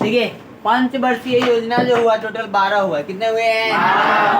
देखिए पंचवर्षीय योजना जो हुआ टोटल 12 हुआ, कितने हुए हैं?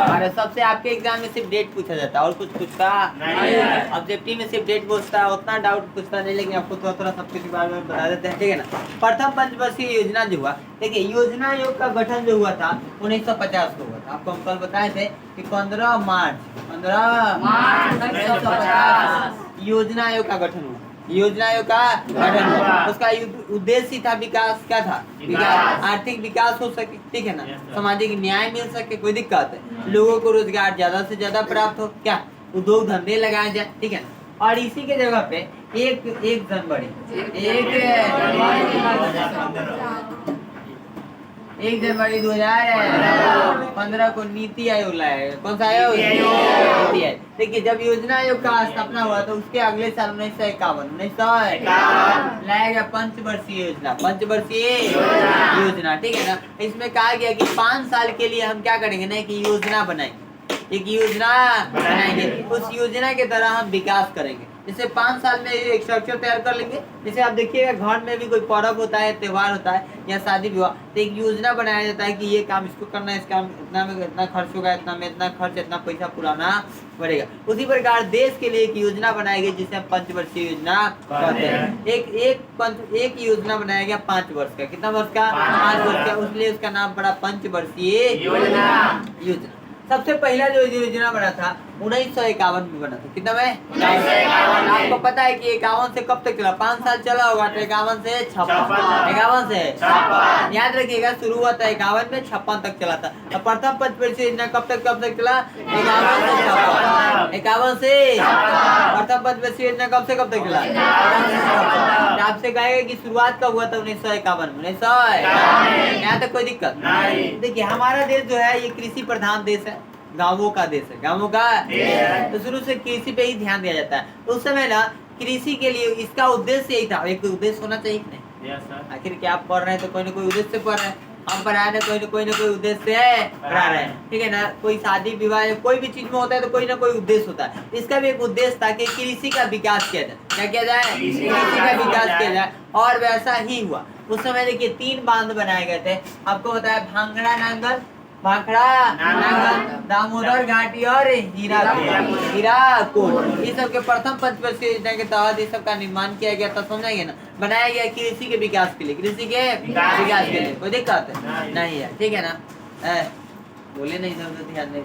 12। सबसे आपके एग्जाम में सिर्फ डेट पूछा जाता है और कुछ पूछता नहीं। ऑब्जेक्टिव में सिर्फ डेट पूछता है, उतना डाउट पूछता नहीं, लेकिन आपको थोड़ा थोड़ा सब कुछ बारे में बता देते हैं, ठीक है ना। प्रथम पंचवर्षीय योजना जो हुआ, देखिए योजना आयोग का गठन जो हुआ था 1950 को हुआ था। आपको हम कल बताए थे कि 15 मार्च 1950 योजना आयोग का गठन हुआ। योजना आयोग का गठन हुआ, उसका उद्देश्य था विकास, क्या था? विकास, आर्थिक विकास हो सके, ठीक है ना, सामाजिक न्याय मिल सके, कोई दिक्कत है, लोगों को रोजगार ज्यादा से ज्यादा प्राप्त हो, क्या उद्योग धंधे लगाए जाए, ठीक है ना। और इसी के जगह पे एक जनवरी 2015 को नीति आयोग लाया। कौन सा आयोग? नीति आयोग। देखिए जब योजना आयोग का स्थापना हुआ तो उसके अगले साल 1951 लाया गया पंचवर्षीय योजना, पंचवर्षीय योजना, ठीक है ना। इसमें कहा गया कि 5 साल के लिए हम क्या करेंगे ना, कि योजना बनाएंगे, एक योजना बनाएंगे, उस योजना के तरह हम विकास करेंगे। जैसे 5 साल में एक स्ट्रक्चर तैयार कर लेंगे। जैसे आप देखिएगा घर में भी कोई पर्व होता है, त्योहार होता है या शादी विवाह, तो एक योजना बनाया जाता है कि ये काम इसको करना है, इस काम इतना में इतना खर्च होगा, इतना में इतना खर्च, इतना पैसा पुराना पड़ेगा। उसी प्रकार देश के लिए एक योजना बनाई गई जिसे हम पंचवर्षीय योजना कहते हैं। एक योजना बनाया गया 5 वर्ष का, कितना वर्ष का? 5 वर्ष का, इसलिए उसका नाम पड़ा पंचवर्षीय योजना। सबसे पहला जो योजना बना था 1951 में बना था, कितना में? 1951। आपको पता है कि 51 से कब तक चला? 5 साल चला होगा, तो 51 से 56, 51 से 56, याद रखिएगा, शुरू हुआ था 51 में, 56 तक चला था। तो प्रथम पंचवर्षीय योजना कब तक चला? 51 से 56, 51 से प्रथम पंचवर्षीय योजना कब से कब तक चला? आपसे कहेगा कि शुरुआत कब हुआ था? 1951 में, 1951। यहाँ तक कोई दिक्कत नहीं। देखिए हमारा देश जो है ये कृषि प्रधान देश है, गांवों का देश है, गांवों का तो शुरू से कृषि पे ही ध्यान दिया जाता है। उस समय ना कृषि के लिए इसका उद्देश्य यही था, एक उद्देश्य होना चाहिए कि नहीं? आखिर क्या आप पढ़ रहे हैं तो कोई ना कोई उद्देश्य से पढ़ रहे हैं, हम पढ़ा रहे हैं कोई ना कोई उद्देश्य से पढ़ा रहे हैं, ठीक है ना। कोई शादी विवाह कोई भी चीज में होता है तो कोई ना कोई उद्देश्य होता है। इसका भी एक उद्देश्य था कि कृषि का विकास किया जाए। क्या किया जाए? कृषि का विकास किया जाए, और वैसा ही हुआ। उस समय देखिए 3 बांध बनाए गए थे, आपको बताया भांगड़ा नांगल, दामोदर घाटी और हीराकुद। इस सब के प्रथम पंचवर्षीय योजना के तहत इस सब का निर्माण किया गया था, समझेंगे ना। बनाया गया कृषि के विकास के लिए, कृषि के विकास के लिए, कोई दिक्कत नहीं है, ठीक है ना। बोले नहीं तो ध्यान नहीं,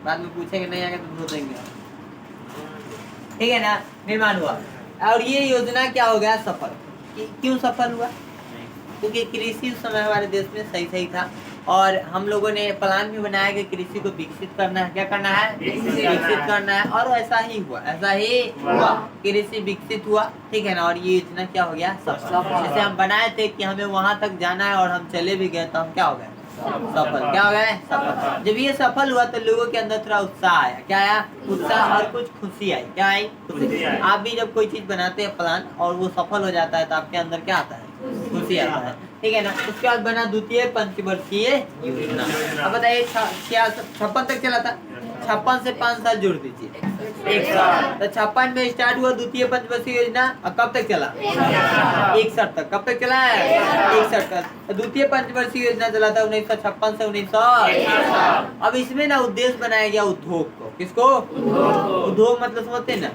बाद में पूछेंगे नहीं आगे तो धो देंगे, ठीक है ना। निर्माण हुआ और ये योजना क्या हो गया? सफल। क्यों सफल हुआ? क्योंकि कृषि उस समय हमारे देश में सही था, और हम लोगों ने प्लान भी बनाया कि कृषि को विकसित करना है। क्या करना है? विकसित करना है, और ऐसा ही हुआ, कृषि विकसित हुआ, ठीक है ना। और ये योजना क्या हो गया? सफल। जैसे हम बनाए थे कि हमें वहां तक जाना है और हम चले भी गए, तो हम क्या हो गए? सफल। क्या हो गए? सफल। जब ये सफल हुआ तो लोगों के अंदर थोड़ा उत्साह आया। क्या आया? उत्साह, और कुछ खुशी आई। क्या आई? खुशी। आप भी जब कोई चीज बनाते हैं प्लान और वो सफल हो जाता है तो आपके अंदर क्या आता है? खुशी आता है, ठीक है ना। उसके बाद बना द्वितीय पंचवर्षीय योजना। अब बताइए 56 तक चला था, 56 से 5 साल जोड़ दीजिए, 1 साल। तो 56 में स्टार्ट हुआ द्वितीय पंचवर्षीय योजना, और कब तक चला? 61 तक। कब तक चला है? 61 तक। द्वितीय पंचवर्षीय योजना चला था 1956 से 1900। अब इसमें ना उद्देश्य बनाया गया उद्योग को। किसको? उद्योग मतलब समझते हैं ना,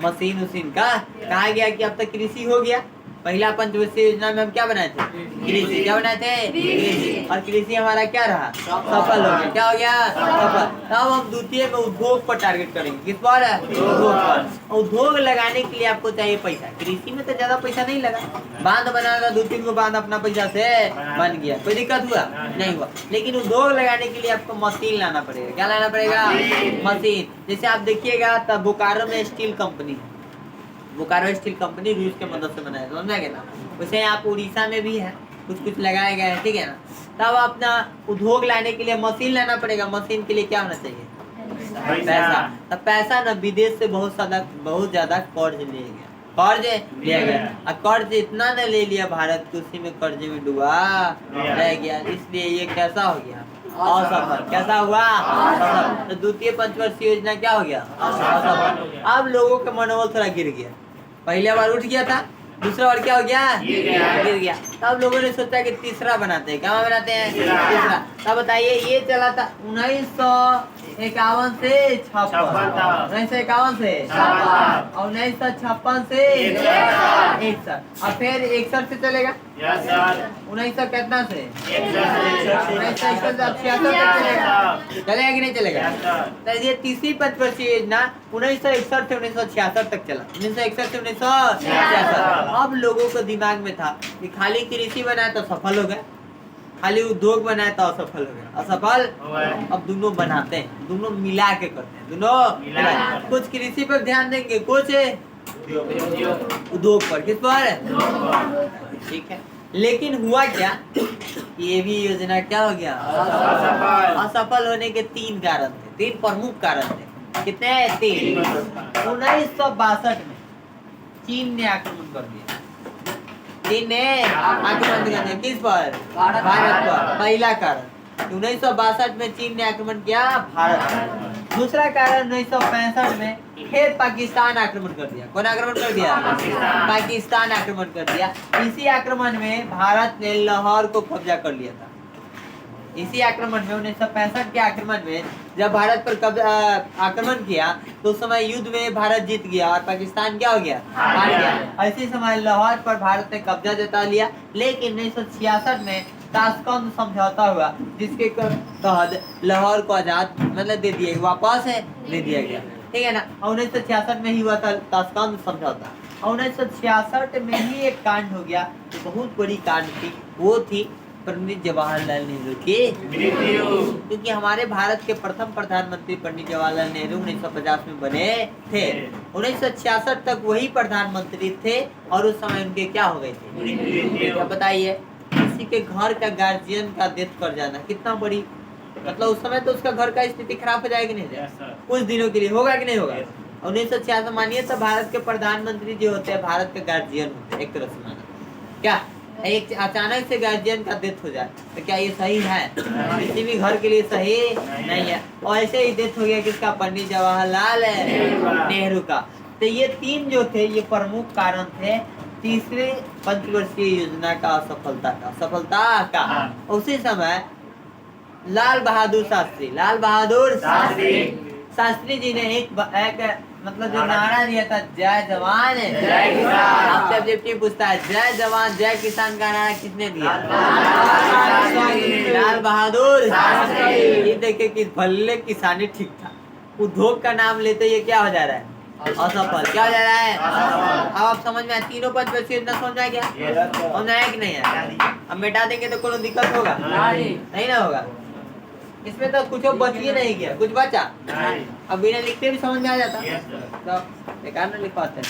मशीन उसीन का। कहा गया कि अब तक कृषि हो गया। पहला पंचवर्षीय योजना में हम क्या बनाए थे? कृषि। क्या बनाए थे? कृषि। और कृषि हमारा क्या रहा? सफल हो गया। क्या हो गया? सफल। तब हम द्वितीय में उद्योग पर टारगेट करेंगे। किस पर? उद्योग पर। उद्योग लगाने के लिए आपको चाहिए पैसा। कृषि में तो ज्यादा पैसा नहीं लगा, बांध बनाना 2-3 को बांध अपना पैसा से बन गया, कोई दिक्कत हुआ? नहीं हुआ। लेकिन उद्योग लगाने के लिए आपको मशीन लाना पड़ेगा। क्या लाना पड़ेगा? मशीन। जैसे आप देखिएगा तब बोकारो में steel company, Bokaro steel company रूस के मदद से बनाया, समझ गए ना। वैसे आप उड़ीसा में भी है, कुछ लगाए गए हैं, ठीक है ना। तब अपना उद्योग लाने के लिए मशीन लाना पड़ेगा। मशीन के लिए क्या होना चाहिए? पैसा। तब पैसा ना विदेश से बहुत ज्यादा कर्ज लिया गया। और कर्ज इतना न ले लिया भारत को, उसी में कर्जे में डूबा रह गया। इसलिए ये कैसा हो गया? असफल। कैसा हुआ? असफल। तो द्वितीय पंचवर्षीय योजना क्या हो गया? असफल। अब लोगों का मनोबल थोड़ा गिर गया। पहले बार उठ गया था, दूसरा बार क्या हो गया? गिर गया। तब लोगों ने सोचा कि तीसरा बनाते हैं। क्या बनाते हैं? तीसरा। तब बताइए ये चला था 1951 से 56, 1951 से और 1956 से 61, और फिर 61 से चलेगा 1900 कितना से 1961 से 66 तक चलेगा। चलेगा कि नहीं चलेगा? तो ये तीसरी पंचवर्षीय योजना 1961 से 1966 तक चला। 1961 से 1966। अब लोगों को दिमाग में था कि खाली कृषि बनाए तो सफल हो गए, खाली उद्योग बनाए तो असफल हो गए। असफल अब दोनों बनाते हैं, दोनों मिला के करते हैं, दोनों कुछ कृषि पर ध्यान देंगे, कुछ उद्योग पर। किस पर? ठीक है। लेकिन हुआ क्या, ये भी योजना क्या हो गया? असफल होने के 3 कारण थे, 3 प्रमुख कारण थे। कितने? 3। 1962 में चीन ने आक्रमण कर दिया। चीन ने आक्रमण कर दिया किस पर? भारत पर। पहला कारण 1962 में चीन ने आक्रमण किया भारत पर। दूसरा कारण 1965 में फिर पाकिस्तान आक्रमण कर दिया। कौन आक्रमण कर दिया? पाकिस्तान आक्रमण कर दिया। इसी आक्रमण में भारत ने लाहौर को कब्जा कर लिया था। इसी आक्रमण में 1965 के आक्रमण में जब भारत पर आक्रमण किया तो उस समय युद्ध में भारत जीत गया और पाकिस्तान क्या हो गया? हार गया। इसी समय लाहौर पर भारत ने कब्जा जता लिया। लेकिन 1966 में ताशकंद समझौता हुआ, जिसके तहत लाहौर को आजाद मतलब दे दिया, वापस दे दिया गया। ठीक है ना? 1966 में ही हुआ था ताशकंद समझौता। 1966 में ही एक कांड हो गया, तो बहुत बड़ी कांड थी, वो थी पंडित जवाहरलाल नेहरू की मृत्यु। क्योंकि हमारे भारत के प्रथम प्रधानमंत्री पंडित जवाहरलाल नेहरू 1950 में बने थे। 1966 तक वही प्रधानमंत्री थे और उस समय उनके क्या हो गए थे? क्या बताइए? किसी के घर का गार्जियन का डेथ कर जाना कितना बड़ी, मतलब उस समय तो उसका घर का स्थिति खराब हो जाएगी नहीं, कुछ दिनों के लिए होगा कि नहीं होगा? 1966 मानिए तो भारत के प्रधानमंत्री जो होते हैं भारत के गार्जियन होते हैं, एक तरह से माना। क्या एक अचानक से गार्जियन का डेथ हो जाए तो क्या ये सही है? किसी भी घर के लिए सही नहीं है। और ऐसे ही डेथ हो गया किसका? पंडित जवाहरलाल नेहरू का। तो ये 3 जो थे ये प्रमुख कारण थे तीसरे पंचवर्षीय योजना का सफलता का। उसी समय लाल बहादुर शास्त्री जी ने एक मतलब जो नारा दिया था, जय जवान जय किसान। आपसे ऑब्जेक्टिव पूछता है, जय जवान जय किसान का नारा किसने दिया? लाल बहादुर शास्त्री। ये देखिए कि भले किसानी ठीक था, उद्योग का नाम लेते ये क्या हो जा रहा है? असफल। क्या हो जा रहा है? अब आप समझ में आए? तीनों पंचवर्षीय योजना समझ में आ गया? समझ में आया कि नहीं है? अब मिटा देंगे तो कोई दिक्कत होगा नहीं ना होगा? इसमें तो कुछ बच ही नहीं गया, कुछ बचा? अब बिना लिखते भी समझ में आ जाता, तो बेकार न लिख पाते।